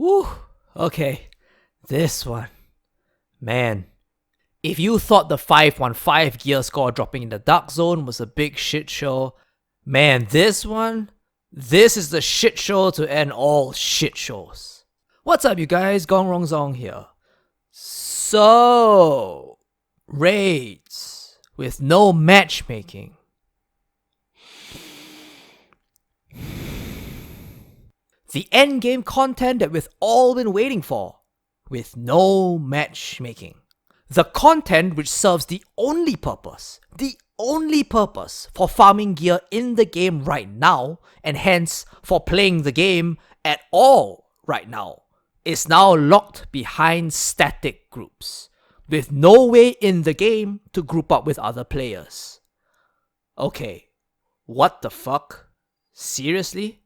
Whew, okay, this one. Man, if you thought the 515 gear score dropping in the Dark Zone was a big shit show, man, this is the shit show to end all shit shows. What's up, you guys? Gong Rong Zong here. So, raids with no matchmaking. The endgame content that we've all been waiting for, with no matchmaking. The content which serves the only purpose for farming gear in the game right now, and hence for playing the game at all right now, is now locked behind static groups, with no way in the game to group up with other players. Okay, what the fuck? Seriously?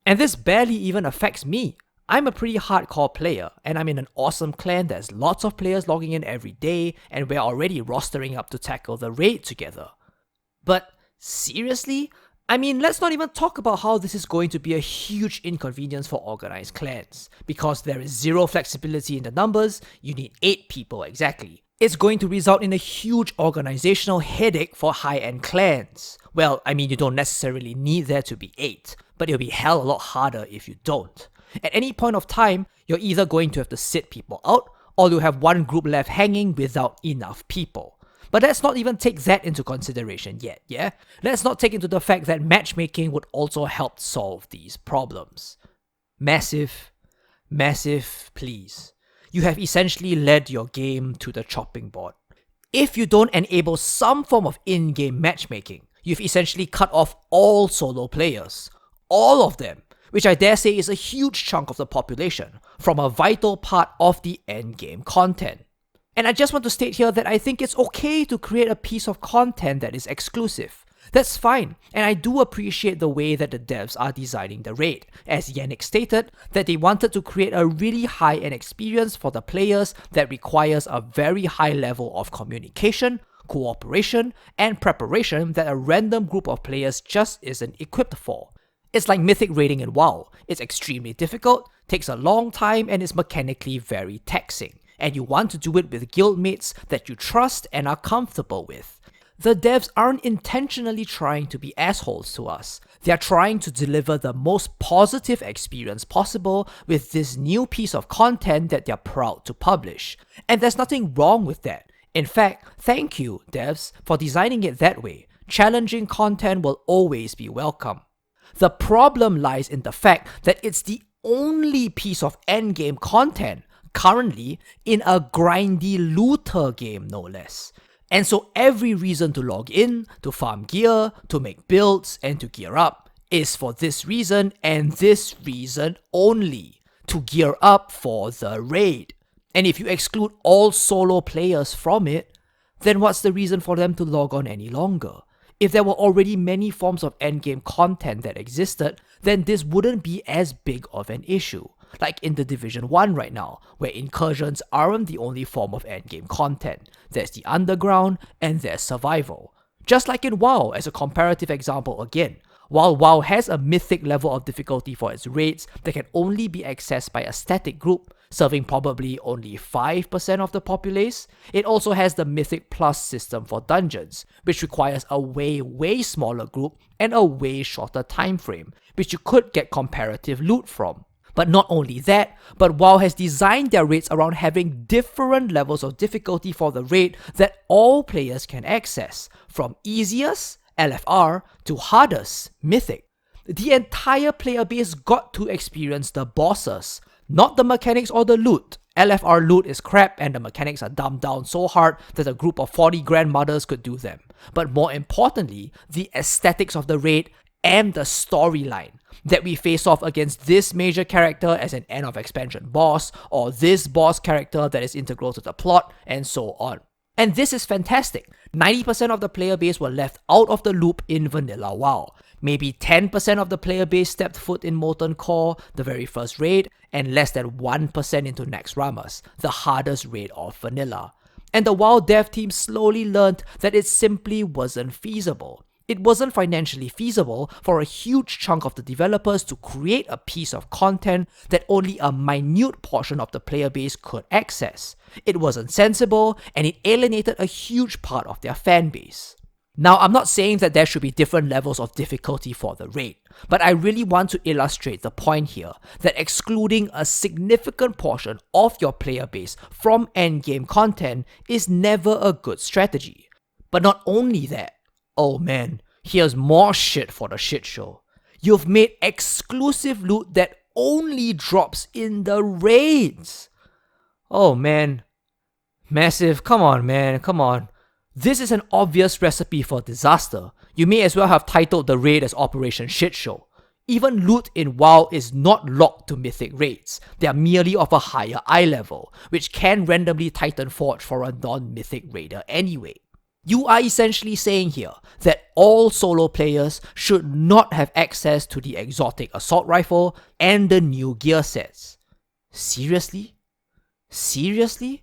And this barely even affects me. I'm a pretty hardcore player, and I'm in an awesome clan that's lots of players logging in every day, and we're already rostering up to tackle the raid together. But seriously? I mean, let's not even talk about how this is going to be a huge inconvenience for organized clans, because there is zero flexibility in the numbers. You need 8 people exactly. It's going to result in a huge organizational headache for high-end clans. Well, I mean, you don't necessarily need there to be 8, but it'll be hell a lot harder if you don't. At any point of time, you're either going to have to sit people out, or you'll have one group left hanging without enough people. But let's not even take that into consideration yet, yeah? Let's not take into the fact that matchmaking would also help solve these problems. Massive, please. You have essentially led your game to the chopping board. If you don't enable some form of in-game matchmaking, you've essentially cut off all solo players. All of them. Which I dare say is a huge chunk of the population, from a vital part of the endgame content. And I just want to state here that I think it's okay to create a piece of content that is exclusive. That's fine, and I do appreciate the way that the devs are designing the raid, as Yannick stated, that they wanted to create a really high-end experience for the players that requires a very high level of communication, cooperation, and preparation that a random group of players just isn't equipped for. It's like mythic raiding in WoW. It's extremely difficult, takes a long time, and is mechanically very taxing. And you want to do it with guildmates that you trust and are comfortable with. The devs aren't intentionally trying to be assholes to us. They're trying to deliver the most positive experience possible with this new piece of content that they're proud to publish. And there's nothing wrong with that. In fact, thank you, devs, for designing it that way. Challenging content will always be welcome. The problem lies in the fact that it's the only piece of endgame content currently in a grindy looter game, no less. And so every reason to log in, to farm gear, to make builds, and to gear up is for this reason and this reason only, to gear up for the raid. And if you exclude all solo players from it, then what's the reason for them to log on any longer? If there were already many forms of endgame content that existed, then this wouldn't be as big of an issue. Like in the Division 1 right now, where incursions aren't the only form of endgame content. There's the underground and there's survival. Just like in WoW, as a comparative example again, while WoW has a mythic level of difficulty for its raids that can only be accessed by a static group, serving probably only 5% of the populace, it also has the Mythic Plus system for dungeons, which requires a way smaller group and a way shorter time frame, which you could get comparative loot from. But not only that, but WoW has designed their raids around having different levels of difficulty for the raid that all players can access, from easiest, LFR, to hardest, Mythic. The entire player base got to experience the bosses, not the mechanics or the loot. LFR loot is crap and the mechanics are dumbed down so hard that a group of 40 grandmothers could do them. But more importantly, the aesthetics of the raid and the storyline. That we face off against this major character as an end of expansion boss, or this boss character that is integral to the plot, and so on. And this is fantastic. 90% of the player base were left out of the loop in vanilla WoW. Maybe 10% of the player base stepped foot in Molten Core, the very first raid, and less than 1% into Naxxramas, the hardest raid of vanilla. And the WoW dev team slowly learned that it simply wasn't feasible. It wasn't financially feasible for a huge chunk of the developers to create a piece of content that only a minute portion of the player base could access. It wasn't sensible, and it alienated a huge part of their fan base. Now, I'm not saying that there should be different levels of difficulty for the raid, but I really want to illustrate the point here that excluding a significant portion of your player base from endgame content is never a good strategy. But not only that, oh man, here's more shit for the shit show. You've made exclusive loot that only drops in the raids. Oh man. Massive, come on man, come on. This is an obvious recipe for disaster. You may as well have titled the raid as Operation Shitshow. Even loot in WoW is not locked to mythic raids. They are merely of a higher eye level, which can randomly Titan Forge for a non-mythic raider anyway. You are essentially saying here that all solo players should not have access to the exotic assault rifle and the new gear sets. Seriously? Seriously?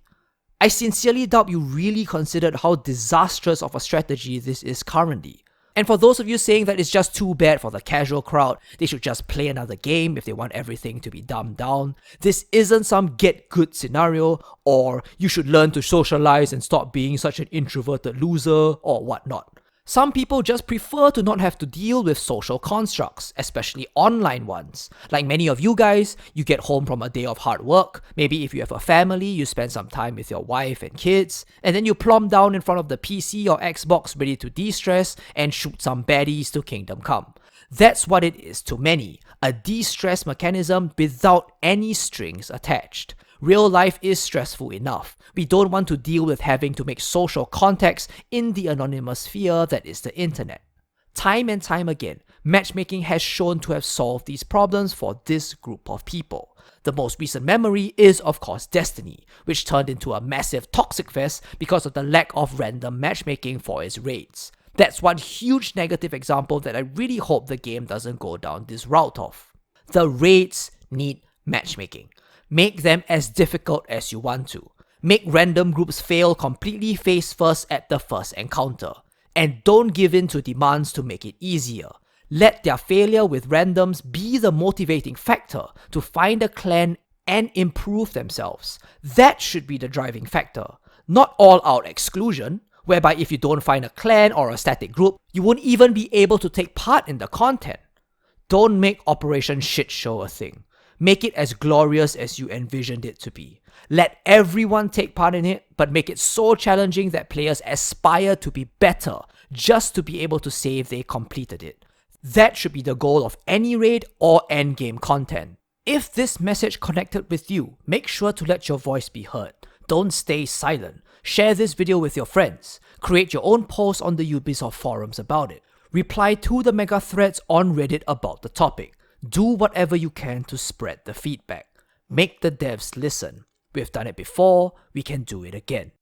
I sincerely doubt you really considered how disastrous of a strategy this is currently. And for those of you saying that it's just too bad for the casual crowd, they should just play another game if they want everything to be dumbed down, this isn't some get good scenario, or you should learn to socialize and stop being such an introverted loser, or whatnot. Some people just prefer to not have to deal with social constructs, especially online ones. Like many of you guys, you get home from a day of hard work, maybe if you have a family, you spend some time with your wife and kids, and then you plump down in front of the PC or Xbox ready to de-stress and shoot some baddies to Kingdom Come. That's what it is to many, a de-stress mechanism without any strings attached. Real life is stressful enough. We don't want to deal with having to make social contacts in the anonymous sphere that is the internet. Time and time again, matchmaking has shown to have solved these problems for this group of people. The most recent memory is of course Destiny, which turned into a massive toxic fest because of the lack of random matchmaking for its raids. That's one huge negative example that I really hope the game doesn't go down this route of. The raids need matchmaking. Make them as difficult as you want to. Make random groups fail completely face first at the first encounter. And don't give in to demands to make it easier. Let their failure with randoms be the motivating factor to find a clan and improve themselves. That should be the driving factor. Not all-out exclusion, whereby if you don't find a clan or a static group, you won't even be able to take part in the content. Don't make Operation Shitshow a thing. Make it as glorious as you envisioned it to be. Let everyone take part in it, but make it so challenging that players aspire to be better just to be able to say they completed it. That should be the goal of any raid or endgame content. If this message connected with you, make sure to let your voice be heard. Don't stay silent. Share this video with your friends. Create your own post on the Ubisoft forums about it. Reply to the mega threads on Reddit about the topic. Do whatever you can to spread the feedback. Make the devs listen. We've done it before, we can do it again.